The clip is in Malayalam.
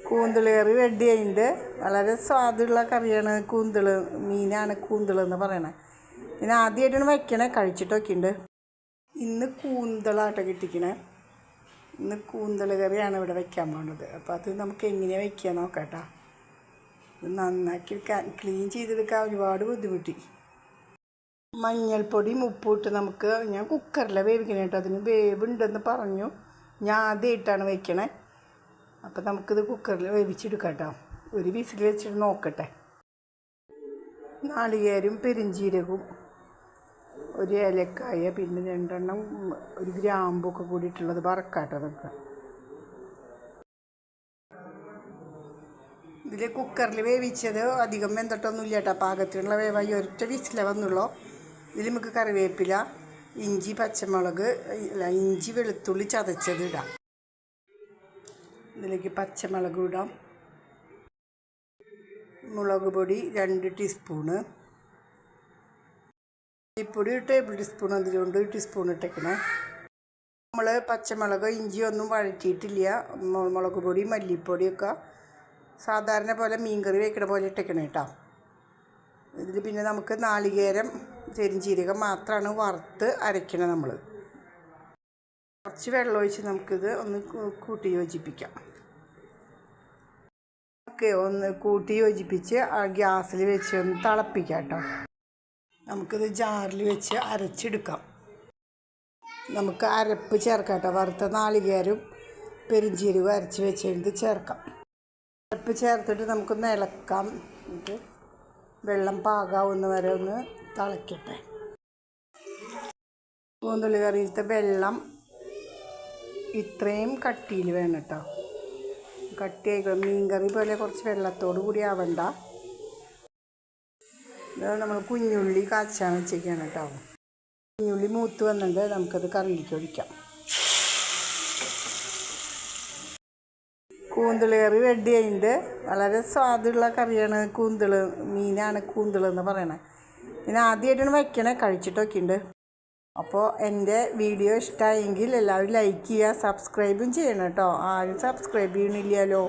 കൂന്തൽ കറി റെഡി ആയിട്ടുണ്ട്. വളരെ സ്വാദുള്ള കറിയാണ് കൂന്തൽ, മീനാണ് കൂന്തൽ എന്ന് പറയണത്. ഇതിന് ആദ്യമായിട്ടാണ് വയ്ക്കണേ, കഴിച്ചിട്ടൊക്കെ ഉണ്ട്. ഇന്ന് കൂന്തളാട്ടോ കിട്ടിക്കണേ. ഇന്ന് കൂന്തൽ കറിയാണ് ഇവിടെ വയ്ക്കാൻ പോകുന്നത്. അപ്പോൾ അത് നമുക്ക് എങ്ങനെയാണ് വയ്ക്കുക നോക്കാട്ടോ. ഇത് നന്നാക്കി ക്ലീൻ ചെയ്തെടുക്കാൻ ഒരുപാട് ബുദ്ധിമുട്ടി. മഞ്ഞൾപ്പൊടിയും ഉപ്പിട്ട് നമുക്ക്, ഞാൻ കുക്കറിലാണ് വേവിക്കണേ കേട്ടോ. അതിന് വേവുണ്ടെന്ന് പറഞ്ഞു. ഞാൻ ആദ്യമായിട്ടാണ് വയ്ക്കണേ. അപ്പോൾ നമുക്കിത് കുക്കറിൽ വേവിച്ചെടുക്കാം കേട്ടോ. ഒരു വിസിൽ വെച്ചിട്ട് നോക്കട്ടെ. നാളികേരും പെരിഞ്ചീരകവും ഒരു ഏലക്കായ പിന്നെ 2 എണ്ണം ഒരു ഗ്രാമ്പൊക്കെ കൂടിയിട്ടുള്ളത് വറക്കാട്ടോ നമുക്ക്. ഇതിൽ കുക്കറിൽ വേവിച്ചത് അധികം വെന്തിട്ടൊന്നുമില്ല കേട്ടോ. പാകത്തിനുള്ള വേവായി ഒരൊറ്റ വിസിലേ വന്നുള്ളൂ. ഇതിൽ നമുക്ക് കറിവേപ്പില, ഇഞ്ചി, പച്ചമുളക്, ഇഞ്ചി വെളുത്തുള്ളി ചതച്ചത് ഇടാം. ഇതിലേക്ക് പച്ചമുളക് ഇടാം. മുളക് പൊടി 2 ടീസ്പൂണ്, മല്ലിപ്പൊടി 1 ടേബിൾ ടീസ്പൂൺ, അതിലുണ്ട് 1 ടീസ്പൂൺ ഇട്ടേക്കണേ. നമ്മൾ പച്ചമുളക് ഇഞ്ചി ഒന്നും വഴറ്റിയിട്ടില്ല. മുളക് പൊടി മല്ലിപ്പൊടിയൊക്കെ സാധാരണ പോലെ മീൻകറി വയ്ക്കണ പോലെ ഇട്ടേക്കണേ കേട്ടോ. ഇതിൽ പിന്നെ നമുക്ക് നാളികേരം പെരിഞ്ചീരകം മാത്രമാണ് വറുത്ത് അരയ്ക്കണത്. നമ്മൾ കുറച്ച് വെള്ളം ഒഴിച്ച് നമുക്കിത് ഒന്ന് കൂട്ടി യോജിപ്പിക്കാം. ഒന്ന് കൂട്ടി യോജിപ്പിച്ച് ഗ്യാസിൽ വെച്ച് ഒന്ന് തിളപ്പിക്കാം കേട്ടോ. നമുക്കിത് ജാറിൽ വെച്ച് അരച്ചെടുക്കാം. നമുക്ക് അരപ്പ് ചേർക്കാം കേട്ടോ. വറുത്ത നാളികേരും പെരിഞ്ചീരകവും അരച്ച് വെച്ചെടുത്ത് ചേർക്കാം. അരപ്പ് ചേർത്തിട്ട് നമുക്കൊന്ന് ഇളക്കാം. എന്നിട്ട് വെള്ളം പാകാവുന്ന വരെ ഒന്ന് തിളയ്ക്കട്ടെ. കൂന്തൽ കറിയിലത്തെ വെള്ളം ഇത്രയും കട്ടിയിൽ വേണം കേട്ടോ. കട്ടിയായി മീൻ കറി പോലെ കുറച്ച് വെള്ളത്തോട് കൂടി ആവണ്ട. ഇത് നമ്മൾ കുഞ്ഞുള്ളി കാച്ചാൻ വെച്ചേക്കാണ് കേട്ടോ. കുഞ്ഞുള്ളി മൂത്ത് വന്നിട്ട് നമുക്കത് കറിയിലേക്ക് ഒഴിക്കാം. കൂന്തൽ കറി റെഡി ആയിട്ടുണ്ട്. വളരെ സ്വാദുള്ള കറിയാണ് കൂന്തൽ, മീനാണ് കൂന്തൽ എന്ന് പറയണത്. ഇതിന് ആദ്യമായിട്ടാണ് വയ്ക്കണേ, കഴിച്ചിട്ടൊക്കെ ഉണ്ട്. അപ്പോൾ എൻ്റെ വീഡിയോ ഇഷ്ടമായെങ്കിൽ എല്ലാവരും ലൈക്ക് ചെയ്യുക, സബ്സ്ക്രൈബും ചെയ്യണം കേട്ടോ. ആരും സബ്സ്ക്രൈബ് ചെയ്യണില്ലല്ലോ.